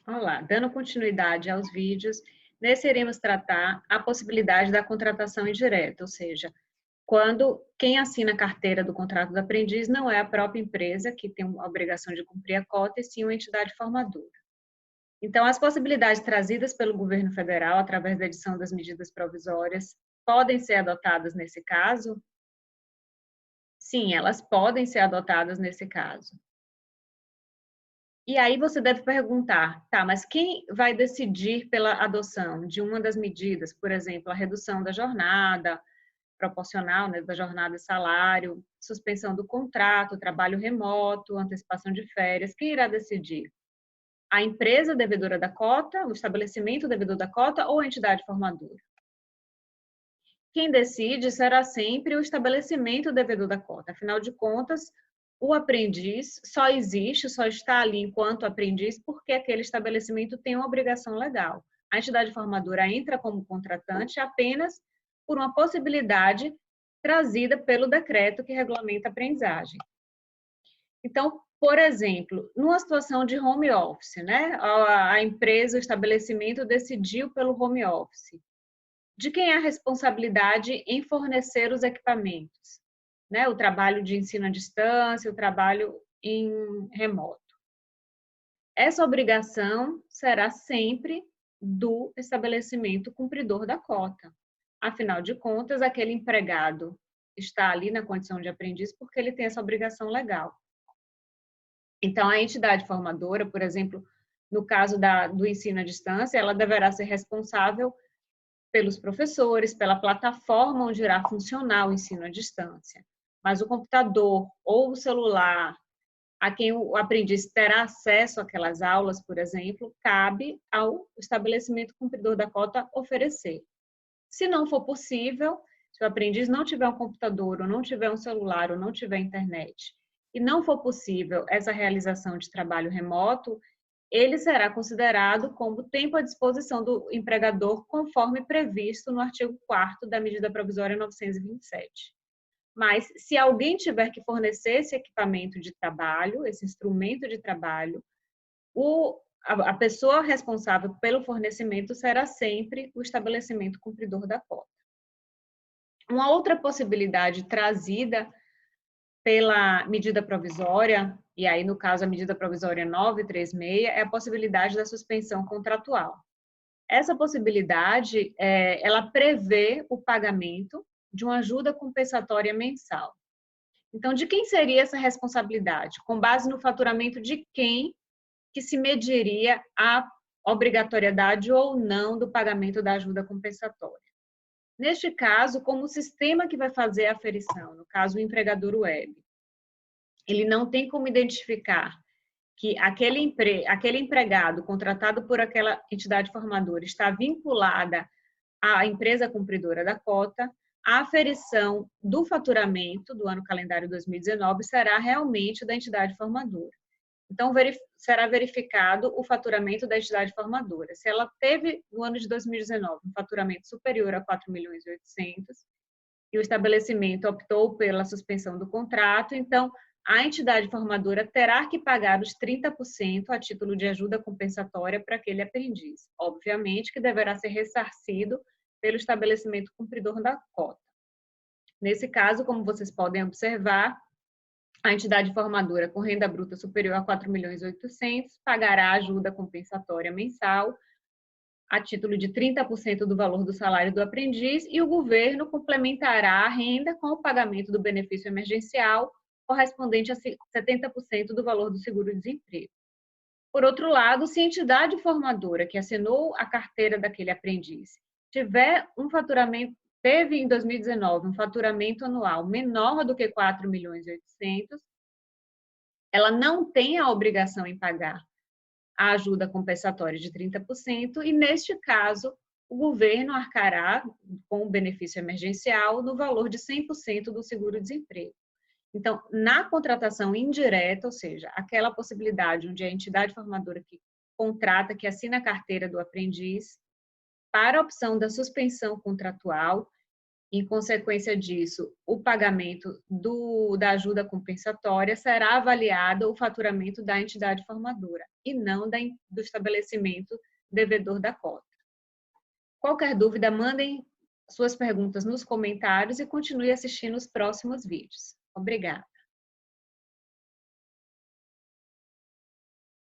Olá, dando continuidade aos vídeos, nesse iremos tratar a possibilidade da contratação indireta, ou seja, quando quem assina a carteira do contrato do aprendiz não é a própria empresa que tem a obrigação de cumprir a cota, e sim uma entidade formadora. Então, as possibilidades trazidas pelo governo federal através da edição das medidas provisórias podem ser adotadas nesse caso? Sim, elas podem ser adotadas nesse caso. E aí você deve perguntar, tá, mas quem vai decidir pela adoção de uma das medidas, por exemplo, a redução da jornada proporcional, né, da jornada e salário, suspensão do contrato, trabalho remoto, antecipação de férias, quem irá decidir? A empresa devedora da cota, o estabelecimento devedor da cota ou a entidade formadora? Quem decide será sempre o estabelecimento devedor da cota. Afinal de contas, o aprendiz só existe, só está ali enquanto aprendiz porque aquele estabelecimento tem uma obrigação legal. A entidade formadora entra como contratante apenas por uma possibilidade trazida pelo decreto que regulamenta a aprendizagem. Então, por exemplo, numa situação de home office, né? A empresa, o estabelecimento decidiu pelo home office. De quem é a responsabilidade em fornecer os equipamentos? Né? O trabalho de ensino à distância, o trabalho em remoto. Essa obrigação será sempre do estabelecimento cumpridor da cota. Afinal de contas, aquele empregado está ali na condição de aprendiz porque ele tem essa obrigação legal. Então, a entidade formadora, por exemplo, no caso do ensino à distância, ela deverá ser responsável pelos professores, pela plataforma onde irá funcionar o ensino à distância. Mas o computador ou o celular, a quem o aprendiz terá acesso àquelas aulas, por exemplo, cabe ao estabelecimento cumpridor da cota oferecer. Se não for possível, se o aprendiz não tiver um computador, ou não tiver um celular, ou não tiver internet, e não for possível essa realização de trabalho remoto, ele será considerado como tempo à disposição do empregador, conforme previsto no artigo 4º da medida provisória 927. Mas, se alguém tiver que fornecer esse equipamento de trabalho, esse instrumento de trabalho, a pessoa responsável pelo fornecimento será sempre o estabelecimento cumpridor da cota. Uma outra possibilidade trazida pela medida provisória, e aí no caso a medida provisória 936, é a possibilidade da suspensão contratual. Essa possibilidade, ela prevê o pagamento de uma ajuda compensatória mensal. Então, de quem seria essa responsabilidade? Com base no faturamento de quem que se mediria a obrigatoriedade ou não do pagamento da ajuda compensatória? Neste caso, como o sistema que vai fazer a aferição, no caso o empregador web, ele não tem como identificar que aquele empregado contratado por aquela entidade formadora está vinculada à empresa cumpridora da cota, a aferição do faturamento do ano calendário 2019 será realmente da entidade formadora. Então, será verificado o faturamento da entidade formadora. Se ela teve, no ano de 2019, um faturamento superior a 4.800.000 e o estabelecimento optou pela suspensão do contrato, então, a entidade formadora terá que pagar os 30% a título de ajuda compensatória para aquele aprendiz. Obviamente que deverá ser ressarcido pelo estabelecimento cumpridor da cota. Nesse caso, como vocês podem observar, a entidade formadora com renda bruta superior a 4.800.000 pagará ajuda compensatória mensal a título de 30% do valor do salário do aprendiz e o governo complementará a renda com o pagamento do benefício emergencial correspondente a 70% do valor do seguro-desemprego. Por outro lado, se a entidade formadora que assinou a carteira daquele aprendiz tiver um faturamento, teve em 2019 um faturamento anual menor do que 4.800.000, ela não tem a obrigação em pagar a ajuda compensatória de 30% e, neste caso, o governo arcará com o benefício emergencial no valor de 100% do seguro-desemprego. Então, na contratação indireta, ou seja, aquela possibilidade onde a entidade formadora que contrata, que assina a carteira do aprendiz, para a opção da suspensão contratual, Em consequência disso, o pagamento da ajuda compensatória será avaliado o faturamento da entidade formadora e não do estabelecimento devedor da cota. Qualquer dúvida, mandem suas perguntas nos comentários e continue assistindo os próximos vídeos. Obrigada.